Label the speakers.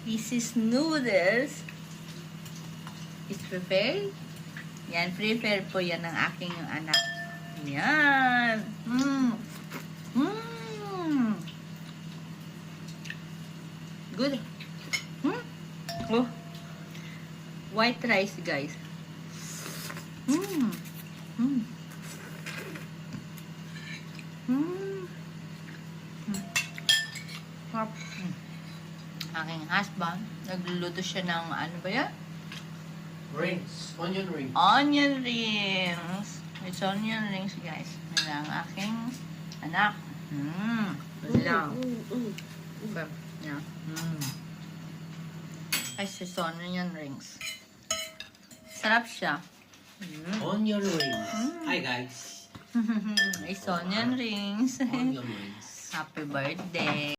Speaker 1: This is noodles. Is prepared. Yan, prepare po yan ng aking yung anak. Yan. Good. Oh. White rice, guys. Sarap. Aking husband, nagluluto siya ng ano ba yan?
Speaker 2: Rings. Onion rings.
Speaker 1: Onion rings. It's onion rings, guys. Yan ang aking anak. Lang. Okay. Yeah. Guys, it's onion rings. Sarap siya.
Speaker 2: Onion rings. Hi guys.
Speaker 1: It's onion rings.
Speaker 2: Onion rings.
Speaker 1: Happy birthday.